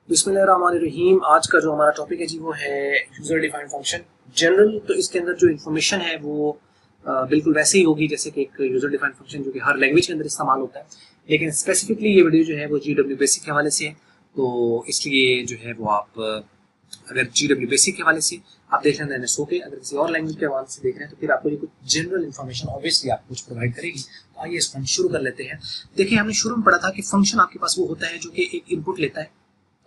बिस्मिल्लाहिर्रहमानिर्रहीम। आज का जो हमारा टॉपिक है जी वो है यूज़र डिफाइंड फंक्शन। जनरल तो इसके अंदर जो इन्फॉर्मेशन है वो बिल्कुल वैसे ही होगी जैसे कि एक यूज़र डिफाइंड फंक्शन जो कि हर लैंग्वेज के अंदर इस्तेमाल होता है, लेकिन स्पेसिफिकली ये वीडियो जो है वो GW बेसिक के हवाले से है। तो इसलिए जो है वो आप अगर GW बेसिक के हवाले से आप देख रहे हैं NSO के, अगर किसी और लैंग्वेज के हवाले से देख रहे हैं तो फिर आपको ये कुछ जनरल इन्फॉर्मेशन ऑब्वियसली आपको कुछ प्रोवाइड करेगी। तो आइए इसको हम शुरू कर लेते हैं। देखिए, हमने शुरू में पढ़ा था कि फंक्शन आपके पास वो होता है जो कि एक इनपुट लेता है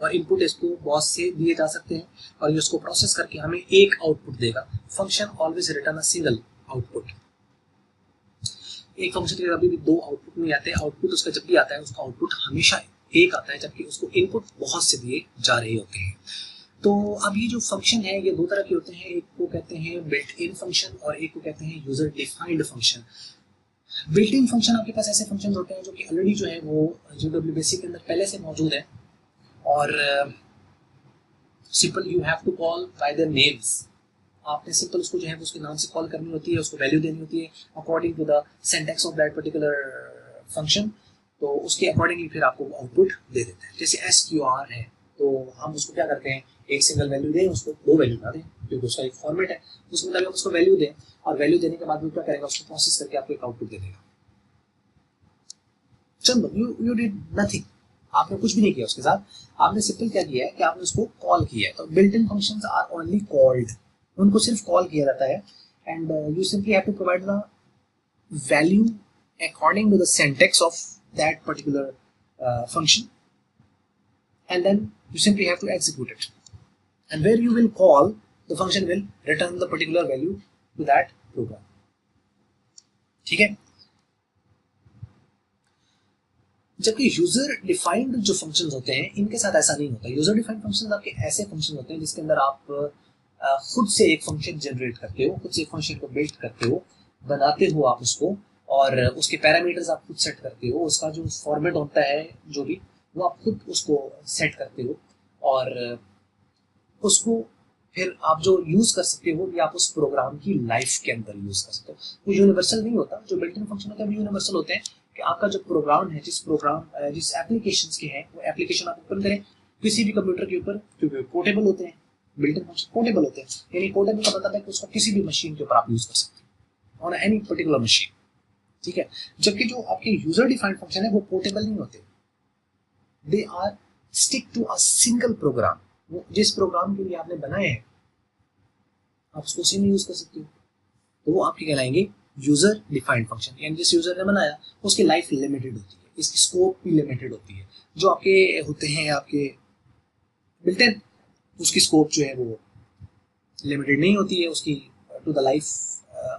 और इनपुट इसको बॉस से दिए जा सकते हैं और ये उसको प्रोसेस करके हमें एक आउटपुट देगा। Function always return a single output. एक फंक्शन के कभी भी दो आउटपुट नहीं आते, आउटपुट उसका जब भी आता है उसका आउटपुट हमेशा एक आता है, जबकि उसको इनपुट बहुत से दिए जा रहे होते हैं। तो अब ये जो फंक्शन है ये दो तरह के होते हैं, एक को कहते हैं बिल्ट इन फंक्शन और एक को कहते हैं user defined function. Built in function आपके पास ऐसे फंक्शन होते हैं जो कि ऑलरेडी जो है वो GW बेसिक के अंदर पहले से मौजूद है और simple you have to call by the names. आपने सिंपल उसको जो है उसके नाम से कॉल करनी होती है, उसको वैल्यू देनी होती है according to the syntax of that particular function. तो उसके अकॉर्डिंगली फिर आपको आउटपुट दे देता है। जैसे SQR है तो हम उसको क्या करते हैं, एक सिंगल वैल्यू दें, उसको दो वैल्यू ना दें क्योंकि उसका एक फॉर्मेट है, उसके मुताबिक उसको वैल्यू दें और वैल्यू देने के बाद वो क्या करेगा, उसको प्रोसेस करके आपको एक आउटपुट दे देगा। चलो यू डिड नथिंग, आपने कुछ भी नहीं किया उसके साथ, आपने सिंपल क्या किया है कि आपने उसको कॉल किया है। तो built in functions are only called, उनको सिर्फ कॉल किया जाता है and you simply have to provide the value according to the syntax of that particular function and then you simply have to execute it, and where you will call the function will return the particular value to that program। ठीक है। जबकि user defined जो functions होते हैं इनके साथ ऐसा नहीं होता। यूजर डिफाइंड फंक्शंस आपके ऐसे फंक्शन होते हैं जिसके अंदर आप खुद से एक फंक्शन जनरेट करते हो, खुद से एक फंक्शन को बिल्ड करते हो, बनाते हो आप उसको, और उसके पैरामीटर्स आप खुद सेट करते हो, उसका जो फॉर्मेट होता है जो भी वो आप खुद उसको सेट करते हो और उसको फिर आप जो यूज कर सकते हो या आप उस प्रोग्राम की लाइफ के अंदर यूज कर सकते हो। वो यूनिवर्सल नहीं होता। जो बिल्ट इन फंक्शन होता है वो यूनिवर्सल होते हैं कि आपका जो प्रोग्राम है, जिस एप्लीकेशंस के हैं वो एप्लीकेशन आप ओपन करें किसी भी कंप्यूटर के ऊपर, क्योंकि पोर्टेबल होते हैं, बिल्ट इन फंक्शन पोर्टेबल होते हैं। यानी पोर्टेबल का मतलब है कि उसको किसी भी मशीन के ऊपर आप यूज कर सकते हो, ऑन एनी पर्टिकुलर मशीन। ठीक है। जबकि जो आपके यूजर डिफाइंड फंक्शन है वो पोर्टेबल नहीं होते, they are stick to a single program. वो जिस प्रोग्राम के लिए आपने बनाए हैं आप उसको उसी में यूज कर सकते हो, तो वो आपके कहलाएंगे यूजर डिफाइंड फंक्शन। यानी जिस यूजर ने बनाया उसकी लाइफ लिमिटेड होती है, इसकी स्कोप भी लिमिटेड होती है। जो आपके होते हैं आपके बिल्ट इन, उसकी स्कोप जो है वो लिमिटेड नहीं होती है, उसकी to the life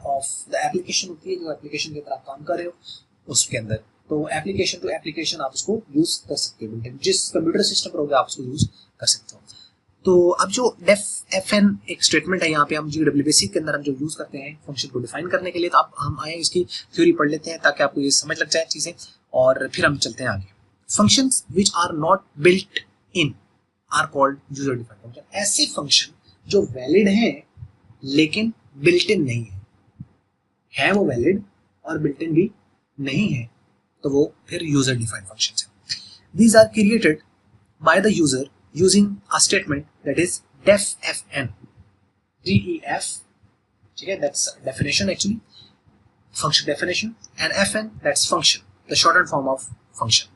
of the application होती है, जो एप्लीकेशन के ऊपर आप काम कर रहे हो उसके अंदर। तो एप्लीकेशन टू एप्लीकेशन आप उसको यूज कर सकते हो, जिस कंप्यूटर सिस्टम पर होगा आप उसको यूज कर सकते हो। तो अब जो डेफ FN एक स्टेटमेंट है यहाँ पे हम GW बेसिक के अंदर हम जो यूज करते हैं फंक्शन को डिफाइन करने के लिए, तो आप हम आए इसकी थ्योरी पढ़ लेते हैं ताकि आपको ये समझ लग जाए चीजें और फिर हम चलते हैं आगे। Functions which are not built in are called user defined function. ऐसे फंक्शन जो वैलिड हैं लेकिन बिल्ट इन नहीं है वो वैलिड और बिल्ट इन भी नहीं है, तो वो फिर यूजर डिफाइंड फंक्शंस है। These are created by the user using a statement that is def FN, DEF, ठीक है, that's definition actually, function definition, and FN that's function, the shortened form of function.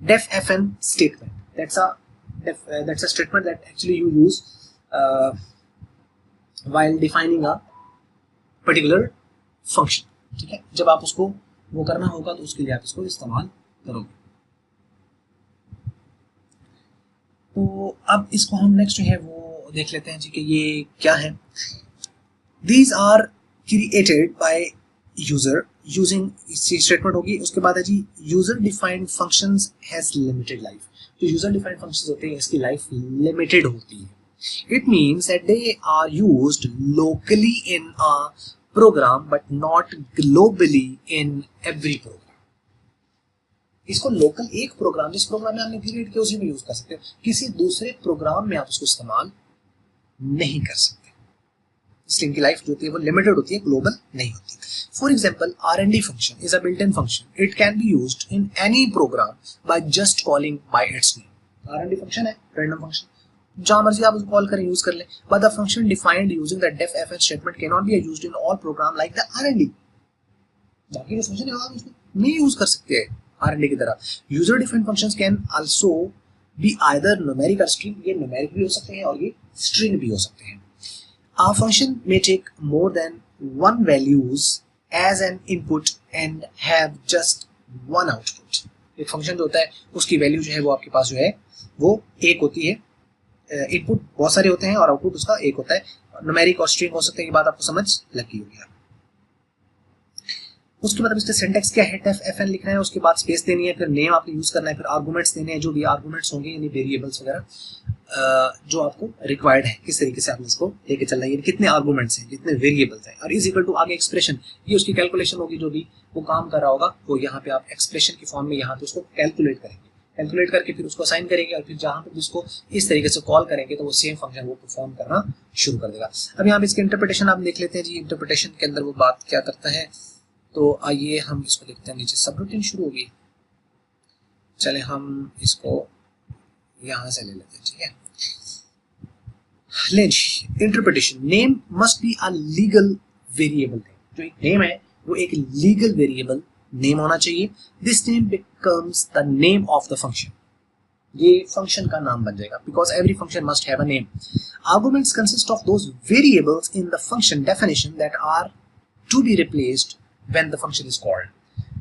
Def FN statement, that's a statement that actually you use while defining a particular function। ठीक है, जब आप उसको वो करना होगा तो उसके लिए आप इसको इस्तेमाल करोगे। तो अब इसको हम नेक्स्ट जो है वो देख लेते हैं जी कि ये क्या है। These are created by user using statement होगी, उसके बाद है जी user defined functions has limited life. जो यूजर डिफाइंड फंक्शंस होते हैं इसकी लाइफ लिमिटेड होती है। It means that they are used locally in a program but not globally in every program. इसको लोकल एक प्रोग्राम, जिस प्रोग्राम में आपने क्रिएट किया उसी में यूज कर सकते हो, किसी दूसरे प्रोग्राम में आप उसको इस्तेमाल नहीं कर सकते। इसलिए इनकी लाइफ जो होती है वो लिमिटेड होती है, ग्लोबल नहीं होती। For example R&D function is a built in function, it can be used in any program by just calling by its name. RND function है, रैंडम फंक्शन, जहां मर्जी आप उसको कॉल करें, यूज कर लें। But the function defined using the def fn statement can not be used in all program like the RND। बाकी जो फंक्शन है आप उसमें नहीं यूज कर सकते हैं RND की तरह। User defined functions can also be either numeric और स्ट्रिंग, ये न्यूमेरिक भी हो सकते हैं और ये स्ट्रिंग भी हो सकते हैं। A function may take more than one values as an input and have just one output। एक फंक्शन जो होता है उसकी वैल्यू जो है वो आपके पास जो है वो एक होती है, इनपुट बहुत सारे होते हैं और आउटपुट उसका एक होता है। न्यूमेरिक और स्ट्रिंग हो सकते हैं, ये बात आपको समझ लगी होगी। उसके बाद इसका सिंटैक्स क्या है, डेफ एफएन लिखना है, उसके बाद स्पेस देनी है, फिर नेम आपने यूज करना है, फिर आर्गुमेंट्स देने हैं, जो भी आर्गुमेंट्स होंगे यानी वेरिएबल्स वगैरह जो आपको रिक्वायर्ड है, किस तरीके से आपने इसको लेके चलना है, कितने आर्गुमेंट्स हैं, कितने वेरिएबल्स हैं, और इज इक्वल टू आगे एक्सप्रेशन, ये उसकी कैलकुलेशन होगी, जो भी वो काम कर रहा होगा वो यहाँ पे आप एक्सप्रेशन की फॉर्म में यहाँ पे उसको कैलकुलेट करेंगे, कैलकुलेट करके फिर उसको असाइन करेंगे और फिर जहाँ पे उसको इस तरीके से कॉल करेंगे तो वो सेम फंक्शन वो परफॉर्म करना शुरू कर देगा। अब यहाँ पे इसके इंटरप्रिटेशन आप देख लेते हैं जी, इंटरप्रिटेशन के अंदर वो बात क्या करता है, तो आइए हम इसको देखते हैं। नीचे सब रूटीन शुरू होगी, चले हम इसको यहां से ले लेते हैं, ठीक है। Interpretation, name must be a legal variable, जो एक नेम है वो एक लीगल वेरिएबल नेम होना चाहिए। This name becomes the name of the function, ये फंक्शन का नाम बन जाएगा, because every function must have a name. Arguments consist of those variables in the function definition that are to be replaced when the function is called।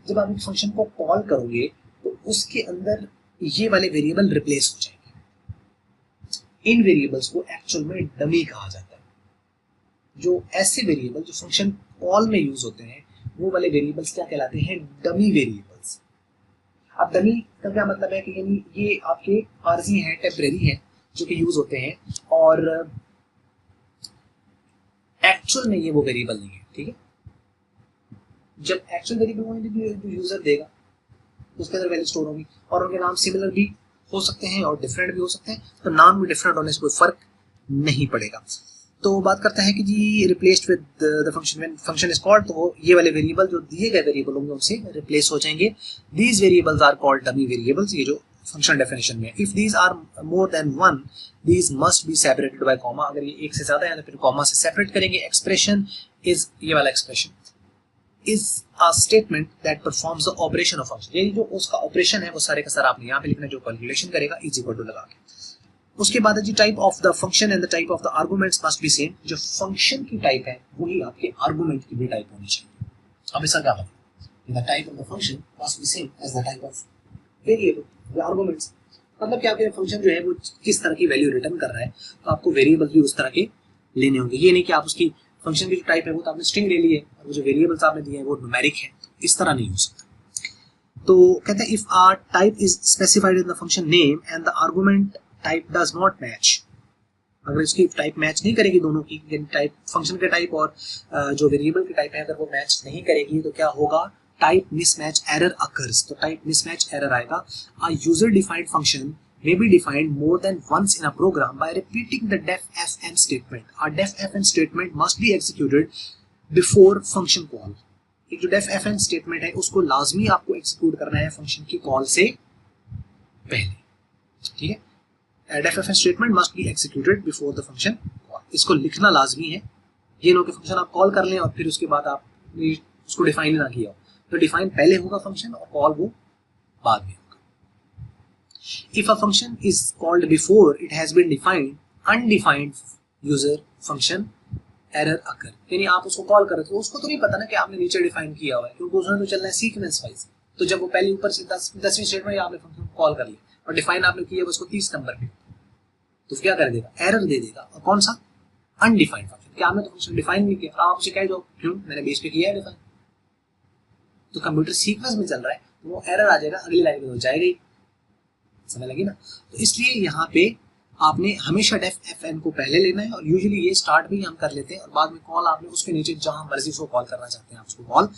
जब आप एक function को call करोगे तो उसके अंदर ये वाले वेरिएबल रिप्लेस हो जाएंगे। इन वेरिएबल्स को एक्चुअल में डमी कहा जाता है। जो ऐसे वेरिएबल जो फंक्शन कॉल में यूज होते हैं वो वाले वेरिएबल्स क्या कहलाते हैं, डमी वेरिएबल्स। अब डमी का क्या मतलब है कि यानी ये आपके आरजी हैं, टेम्परेरी हैं, जो कि यूज होते हैं और एक्चुअल में ये वो वेरिएबल नहीं है, ठीक है। जब एक्चुअल वेरिएबल को यूजर देगा उसके अंदर वैल्यू स्टोर होगी और उनके नाम सिमिलर भी हो सकते हैं और डिफरेंट भी हो सकते हैं, तो नाम भी डिफरेंट होने से कोई फर्क नहीं पड़ेगा। तो बात करता है कि जी replaced with the function, when function is called, तो वो ये वाले वेरिएबल जो दिए गए वेरिएबल होंगे उनसे रिप्लेस हो जाएंगे। These variables are called dummy variables, ये जो फंक्शन डेफिनेशन में। If these are more than one, these must be separated by comma, अगर ये एक से ज्यादा है तो फिर कॉमा से सेपरेट करेंगे। एक्सप्रेशन इज, ये वाला expression is a statement that performs the operation of function, ये जो उसका ऑपरेशन है वो सारे का सारा आपने यहाँ पे लिखना है, जो कैलकुलेशन करेगा इज इक्वल टू लगा के। उसके बाद है जी type of the function and the type of the arguments must be same, जो फंक्शन की टाइप है वही आपके आर्गुमेंट की भी टाइप होनी चाहिए। अब इसका क्या मतलब, the type of the function must be same as the type of variable या आर्गुमेंट्स। मतलब क्या, आपके फंक्शन जो है वो किस तरह की वैल्यू रिटर्न कर रहा है तो आपको वेरिएबल भी उस तरह के लेने होंगे। ये नहीं कि आप उसकी फंक्शन की जो टाइप है वो तो आपने स्ट्रिंग ले ली है और वो जो वेरिएबल्स आपने दिए हैं वो न्यूमेरिक है, इस तरह नहीं हो सकता। तो कहते हैं if a type is specified in the function name and the argument type does not match, अगर इसकी टाइप मैच नहीं करेगी दोनों की, टाइप फंक्शन के टाइप और जो वेरिएबल की टाइप है अगर वो मैच नहीं करेगी तो क्या होगा, टाइप मिसमैच एरर अकर्स। तो टाइप मिसमैच एरर आएगा। A user defined function may be defined more than once in a program by repeating the def-fn statement. A def-fn statement must be executed before function call. एक जो def-fn statement है उसको लाजमी आपको execute करना है function की call से पहले, ठीक है। def-fn statement must be executed before the function call, इसको लिखना लाजमी है। ये नो कि फंक्शन आप कॉल कर लें और फिर उसके बाद आप उसको डिफाइन ना किया हो, तो डिफाइन पहले होगा फंक्शन और कॉल वो बाद में। If a function is called before it has been defined, undefined user function error occur। यानी आप उसको कॉल कर रहे थे, उसको तो नहीं पता ना कि आपने नीचे डिफाइन किया हुआ है, क्योंकि उसने तो चलना है सीक्वेंस वाइज। तो जब वो पहले ऊपर से 10वीं स्टेटमेंट आपने फंक्शन कॉल कर लिया और डिफाइन आपने किया उसको 30 नंबर पे, तो क्या कर देगा, एरर दे देगा। और कौन सा, अनडिफाइंड फंक्शन, क्या आपने तो फंक्शन डिफाइन नहीं किया। आप उसे कह दो क्यों, मैंने बेस पे किया है डिफाइन, तो कंप्यूटर सीक्वेंस में चल रहा है तो वो एरर आ जाएगा, अगली लाइन में हो जाएगा ही, समझ लगी ना। तो इसलिए यहाँ पे आपने हमेशा डेफ एफएन को पहले लेना है और यूजुअली ये स्टार्ट भी हम कर लेते हैं और बाद में कॉल आपने उसके नीचे जहां मर्जी उसको कॉल करना चाहते हैं आप उसको कॉल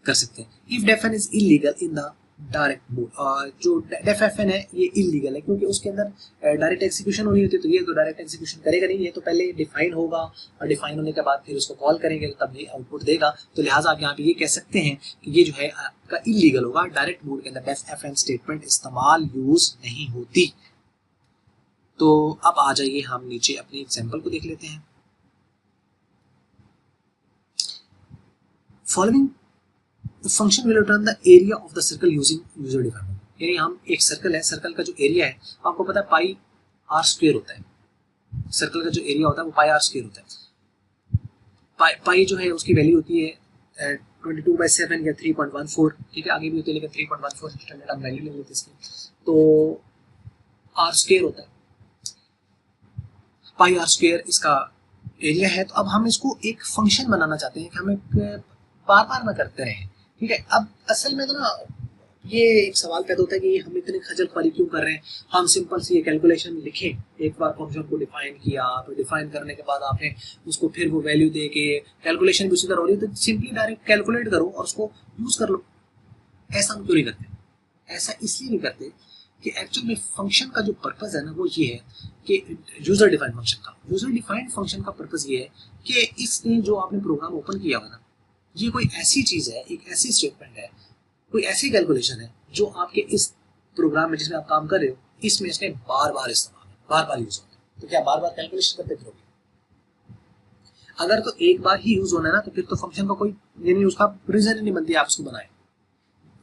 कर सकते हैं। If def N is illegal in the direct mode, जो डेफ एफएन है ये इलीगल है क्योंकि उसके अंदर डायरेक्ट एग्जीक्यूशन होनी होती है, तो ये तो डायरेक्ट एग्जीक्यूशन करेगा नहीं, ये तो पहले डिफाइन होगा और डिफाइन होने के बाद फिर उसको कॉल करेंगे तो तब ये आउटपुट देगा। तो लिहाजा आप यहाँ पे ये कह सकते हैं कि ये जो है आपका इलीगल होगा। डायरेक्ट मोड के अंदर डेफ एफएन स्टेटमेंट इस्तेमाल यूज नहीं होती। तो अब आ जाइए हम नीचे अपनी एग्जांपल को देख लेते हैं। Following function will return the area of the circle using user defined. यानी हम एक सर्कल है, सर्कल का जो एरिया है आपको पता है पाई आर स्क्वायर होता है। सर्कल का जो एरिया होता है वो पाई आर स्क्वायर होता है। पाई जो है उसकी वैल्यू होती है 22/7 या 3.14। ठीक है, आगे भी होती है लेकिन 3.14 स्टैंडर्ड हम वैल्यू ले लेते हैं इसकी। तो आर स्क्वायर होता है, पाई आर स्क्वायर इसका एरिया है। तो अब हम इसको एक फंक्शन बनाना चाहते हैं कि हम एक बार बार ना करते रहें। ठीक है, अब असल में तो ना ये एक सवाल पैदा होता है कि हम इतनी खजल ख्वारी क्यों कर रहे हैं। हम सिंपल सी ये कैलकुलेशन लिखें, एक बार फंक्शन को डिफाइन किया, तो डिफाइन करने के बाद आपने उसको फिर वो वैल्यू दे के कैलकुलेशन भी उसी तरह हो रही है, तो सिंपली डायरेक्ट कैलकुलेट करो और उसको यूज कर लो। ऐसा हम क्यों नहीं करते? ऐसा इसलिए नहीं करते कि एक्चुअल में फंक्शन का जो पर्पस है ना वो ये है कि यूजर डिफाइंड फंक्शन का पर्पस ये है कि इसने जो आपने प्रोग्राम ओपन किया हुआ ना, ये कोई ऐसी चीज है, एक ऐसी स्टेटमेंट है, कोई ऐसी कैलकुलेशन है जो आपके इस प्रोग्राम में जिसमें आप काम कर रहे हो इसमें इसने बार बार इस्तेमाल है, बार बार यूज होता है। तो क्या बार बार कैलकुलेशन करते फिरोगे? अगर तो एक बार ही यूज होना है ना, तो फिर तो फंक्शन का कोई यानी उसका रीजन ही नहीं बनती आप उसको बनाए।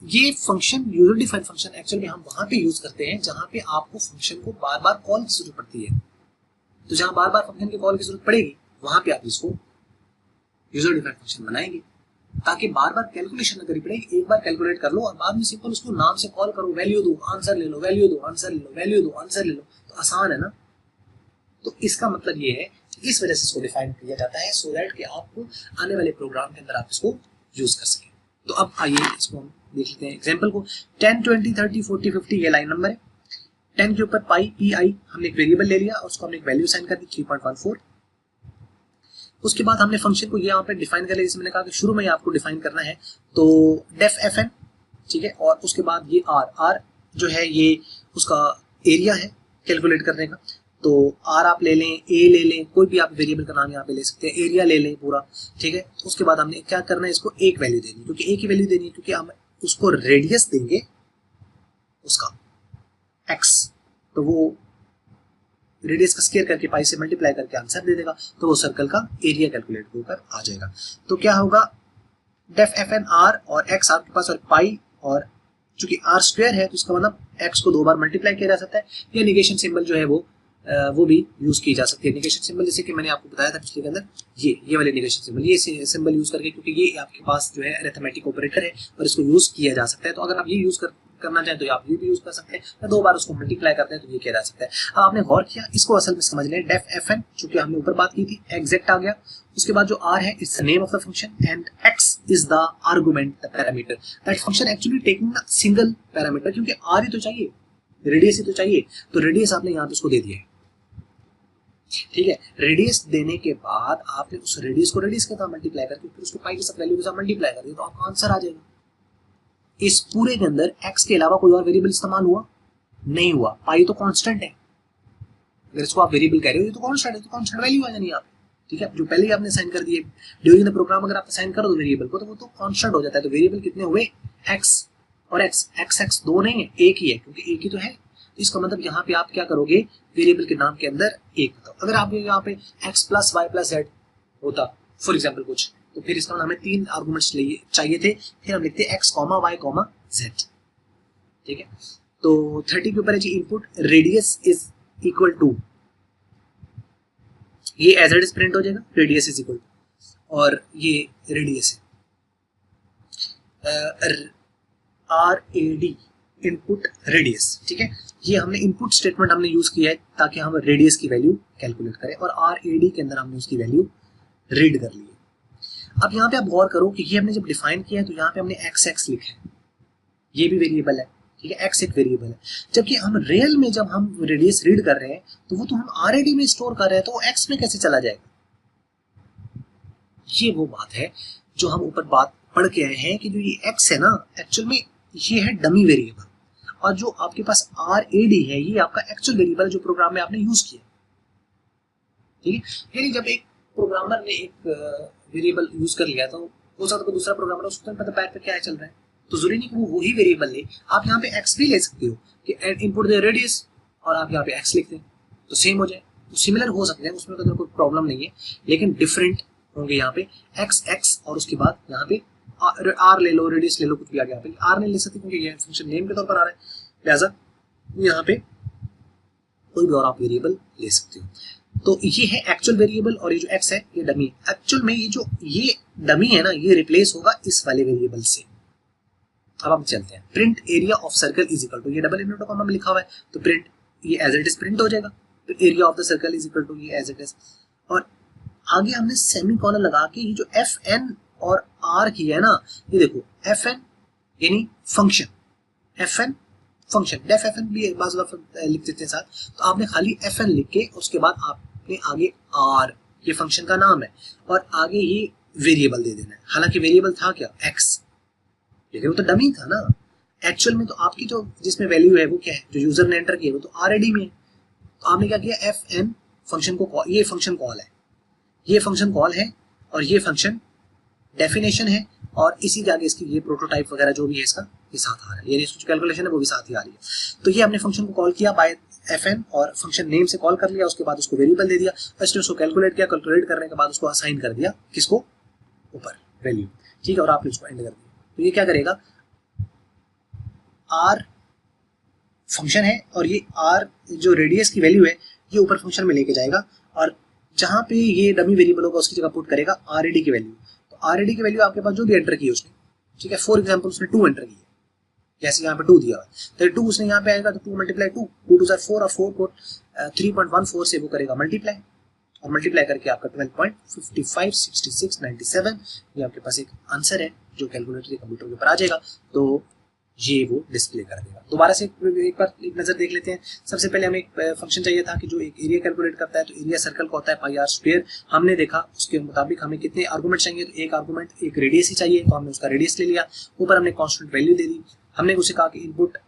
ये function user defined function actually हम वहां पे यूज करते हैं जहां पे आपको फंक्शन को बार बार कॉल की जरूरत पड़ती है। तो जहां बार बार फंक्शन की कॉल की जरूरत पड़ेगी वहां पे आप इसको यूजर डिफाइंड फंक्शन बनाएंगे, ताकि बार बार कैलकुलेशन न करनी पड़ेगी। एक बार कैलकुलेट कर लो और बाद में सिंपल उसको नाम से कॉल करो, वैल्यू दो आंसर ले लो, वैल्यू दो आंसर ले लो, वैल्यू दो आंसर ले लो। तो आसान है ना। तो इसका मतलब ये है कि इस वजह से इसको डिफाइन किया जाता है सो दैट कि आपको आने वाले प्रोग्राम के अंदर आप इसको यूज कर सकें। तो अब आइए इसको हम देख लेते हैं एग्जांपल को। 10, 20, 30, 40, 50 ये लाइन नंबर है। 10 के ऊपर पाई पी आई हमने एक वेरिएबल ले लिया और उसको हमने एक वैल्यू साइन कर दी 3.14। उसके बाद हमने फंक्शन को यहाँ पे डिफाइन कर लिया, जैसे मैंने कहा कि शुरू में आपको डिफाइन करना है। तो डेफ एफ एन, ठीक है, और उसके बाद ये आर जो है ये उसका एरिया है कैलकुलेट करने का। तो आर आप ले लें, ए ले लें, कोई भी आप वेरिएबल का नाम यहाँ पे ले सकते हैं, एरिया ले लें पूरा। ठीक है, तो उसके बाद हमने क्या करना है, इसको एक वैल्यू देनी, क्योंकि एक ही वैल्यू देनी है, क्योंकि हम उसको रेडियस देंगे उसका एक्स, तो वो रेडियस का स्क्वायर करके पाई से मल्टीप्लाई करके आंसर दे देगा, तो वो सर्कल का एरिया कैलकुलेट होकर आ जाएगा। तो क्या होगा, डेफ एफ एन आर और एक्स आपके पास और पाई, और चूंकि आर स्क्वायर है तो इसका मतलब एक्स को 2 बार मल्टीप्लाई किया जा सकता है, या निगेशन सिंबल जो है वो भी यूज की जा सकती है। निगेशन सिंबल जैसे कि मैंने आपको बताया था पिछले के अंदर, ये वाले निगेशन सिंबल, ये सिंबल यूज करके, क्योंकि ये आपके पास जो है अरिथमेटिक ऑपरेटर है और इसको यूज किया जा सकता है। तो अगर आप ये यूज करना चाहें तो आप ये भी यूज कर सकते हैं, या 2 बार उसको मल्टीप्लाई करते हैं तो ये किया जा सकता है। अब आपने गौर किया, इसको असल में समझ लें। डेफ एफ एन चूंकि हमने ऊपर बात की थी एग्जैक्ट आ गया। उसके बाद जो आर है it's the name of the function and x is the argument, the parameter. That function actually taking a single parameter, क्योंकि आर ही तो चाहिए, रेडियस ही तो चाहिए, तो रेडियस आपने यहाँ पे उसको दे दिया है। ठीक है, रेडियस देने के बाद आपने उस रेडियस को रेडियस के साथ मल्टीप्लाई करके फिर उसको पाई के साथ वैल्यू के साथ मल्टीप्लाई कर दिया, तो आपका आंसर आ जाएगा। इस पूरे के अंदर एक्स के अलावा कोई और वेरिएबल इस्तेमाल हुआ नहीं हुआ, पाई तो कांस्टेंट है। अगर इसको आप वेरिएबल कह रहे हो ये तो कांस्टेंट है, तो कांस्टेंट वैल्यू आ जानी है यहाँ पे। ठीक है, जो पहले ही आपने साइन कर दिए ड्यूरिंग द प्रोग्राम, अगर आप साइन कर दो वेरिएबल को तो वो तो कांस्टेंट हो जाता है। तो वेरिएबल कितने हुए, एक्स और एक्स, एक्स दो नहीं है, एक ही है, क्योंकि एक ही तो है। तो इसका मतलब यहाँ पे आप क्या करोगे, वेरिएबल के नाम के अंदर एक बताओ। अगर आप यहाँ पे x plus y plus z होता फॉर एग्जाम्पल कुछ, तो फिर इसका हमें 3 आर्गुमेंट्स चाहिए थे, फिर हम लिखते x comma y comma z. ठीक है, तो 30 के ऊपर है जी input radius is equal to, ये एज इट इज प्रिंट हो जाएगा, रेडियस इज इक्वल टू, और ये रेडियस है R A D input radius. ठीक है, ये हमने इनपुट स्टेटमेंट हमने यूज किया है ताकि हम रेडियस की वैल्यू कैलकुलेट करें, और आर ए डी के अंदर हमने उसकी वैल्यू रीड कर ली है। अब यहाँ पे आप गौर करो कि ये हमने जब डिफाइन किया है तो यहाँ पे हमने एक्स एक्स लिखा है, ये भी वेरिएबल है। ठीक है, एक्स एक वेरिएबल है, जबकि हम रियल में जब हम रेडियस रीड कर रहे हैं तो वो तो हम आर ए डी में स्टोर कर रहे हैं, तो वो एक्स में कैसे चला जाएगा। ये वो बात है जो हम ऊपर बात पढ़ के आए हैं कि जो ये एक्स है ना, एक्चुअल में ये है डमी वेरिएबल, और जो आपके पास आर ए डी है ये आपका एक्चुअल वेरिएबल जो प्रोग्राम में आपने यूज किया। ठीक है, यानी जब एक प्रोग्रामर ने एक वेरिएबल यूज कर लिया तो हो सकता है दूसरा प्रोग्रामर उसको पता पैर पे क्या चल रहा है, तो जरूरी नहीं कि वो वही वेरिएबल ले। आप यहाँ पे एक्स भी ले सकते हो कि इनपुट दे रेडियस और आप यहाँ पे एक्स लिखते हैं, तो सेम हो जाए, तो सिमिलर हो सकते हैं, उसमें तो कोई प्रॉब्लम नहीं है, लेकिन डिफरेंट होंगे यहाँ पे एक्स एक्स और उसके बाद यहाँ पे आर ले लो, रेडियस ले लो, कुछ भी आ गया, यहाँ पे आर नहीं ले सकते क्योंकि ये फंक्शन नेम के तौर पर आ रहा है, लिहाजा यहाँ पे कोई भी और आप वेरिएबल ले सकते हो। तो ये है एक्चुअल वेरिएबल और ये जो एक्स है ये डमी है। एक्चुअल में ये डमी है ना, ये रिप्लेस होगा इस वाले वेरिएबल से। अब हम चलते हैं, print area of circle is equal to, ये डबल इनवर्टेड कॉमा में लिखा हुआ है तो प्रिंट ये एज इट इज प्रिंट हो जाएगा, तो area of the circle is equal to ये एज इट इज। और आगे हमने सेमीकोलन लगा के ये जो एफ एन और आर किया है ना, ये देखो एफ एन यानी function, F N function, def F N भी एक बार लिख देते हैं साथ, तो आपने खाली एफ एन लिख के उसके बाद आपने आगे आर, ये फंक्शन का नाम है, और आगे ये वेरिएबल दे देना है। हालांकि वेरिएबल था क्या, एक्स, लेकिन वो तो डमी था ना। एक्चुअल में तो आपकी जो जिसमें वैल्यू है वो क्या है, जो यूजर ने एंटर किया वो तो आरएडी में है। तो आपने क्या किया, एफ एन फंक्शन को कॉल, ये फंक्शन कॉल है, ये फंक्शन कॉल है और ये फंक्शन डेफिनेशन है, और इसी के आगे इसकी ये प्रोटोटाइप वगैरह जो भी है इसका ये साथ आ रहा है, यानी इसकी जो कैलकुलेशन है वो भी साथ ही आ रही है। तो ये हमने फंक्शन को कॉल किया बाय एफ एन और फंक्शन नेम से कॉल कर लिया, उसके बाद उसको वेरिएबल दे दिया, इसने उसको कैलकुलेट किया, कैलकुलेट करने के बाद उसको असाइन कर दिया किसको, ऊपर वैल्यू, ठीक है, और आपने उसको एंड कर दिया। तो ये क्या करेगा, आर फंक्शन है और ये आर जो रेडियस की वैल्यू है ये ऊपर फंक्शन में लेके जाएगा, और जहां पे ये डमी वेरिएबल होगा उसकी जगह पुट करेगा आरएडी की वैल्यू। तो आरएडी की वैल्यू आपके पास जो भी एंटर की है उसने, ठीक है, फॉर एग्जांपल उसने 2 एंटर की है, जैसे यहाँ पे 2 दिया हुआ है तो 2 उसने यहाँ पे आएगा, तो 2 मल्टीप्लाई 2, 2 2 4 और 4 को 3.14 से वो करेगा मल्टीप्लाई, और मल्टीप्लाई करके आपका 12.55 66 97 ये आपके पास एक आंसर है जो कैलकुलेटर के कंप्यूटर के ऊपर आ जाएगा। तो ये वो डिस्प्ले कर देगा। दोबारा से एक बार एक नजर देख लेते हैं। सबसे पहले हमें एक फंक्शन चाहिए था कि जो एक एरिया कैलकुलेट करता है, तो एरिया सर्कल का होता है पाई आर स्क्वायर। हमने देखा उसके मुताबिक हमें कितने आर्गुमेंट चाहिए, तो एक आर्गुमेंट एक रेडियस ही चाहिए, तो हमने उसका रेडियस ले लिया, ऊपर हमने कांस्टेंट वैल्यू दे दी, हमने उसे कहा कि इनपुट,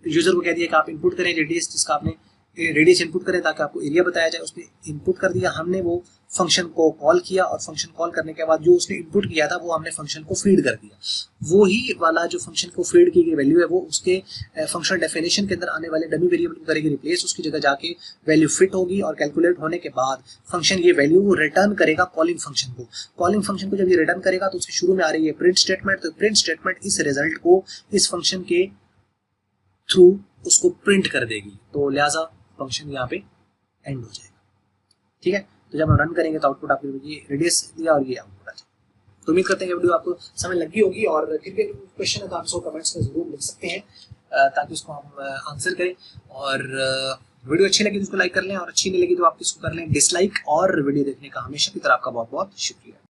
यूजर को कह दिया कि आप इनपुट करें रेडियस, जिसका आपने रेडियस इनपुट करें ताकि आपको एरिया बताया जाए, उसने इनपुट कर दिया, हमने वो फंक्शन को कॉल किया, और फंक्शन कॉल करने के बाद जो उसने इनपुट किया था वो हमने फंक्शन को फीड कर दिया। वो ही वाला जो फंक्शन को फीड की गई वैल्यू है वो उसके फंक्शनल डेफिनेशन के अंदर आने वाले डमी वेरिएबल को करेगी रिप्लेस, उसकी जगह जाके वैल्यू फिट होगी, और कैलकुलेट होने के बाद फंक्शन ये वैल्यू रिटर्न करेगा कॉलिंग फंक्शन को। कॉलिंग फंक्शन को जब ये रिटर्न करेगा तो उसके शुरू में आ रही है प्रिंट स्टेटमेंट, तो प्रिंट स्टेटमेंट इस रिजल्ट को इस फंक्शन के थ्रू उसको प्रिंट कर देगी, तो लिहाजा फंक्शन यहाँ पे एंड हो जाएगा। ठीक है, तो जब हम रन करेंगे तो आउटपुट आपको ये रेडियस दिया और ये आउटपुट आ जाएगा। तो उम्मीद करते हैं कि वीडियो आपको समझ लगी होगी, और फिर भी क्वेश्चन है तो आप इसको कमेंट्स में जरूर लिख सकते हैं ताकि उसको हम आंसर करें। और वीडियो अच्छी लगी तो उसको लाइक कर लें, और अच्छी नहीं लगी तो आप इसको कर लें डिसलाइक। और वीडियो देखने का हमेशा की तरह आपका बहुत बहुत शुक्रिया।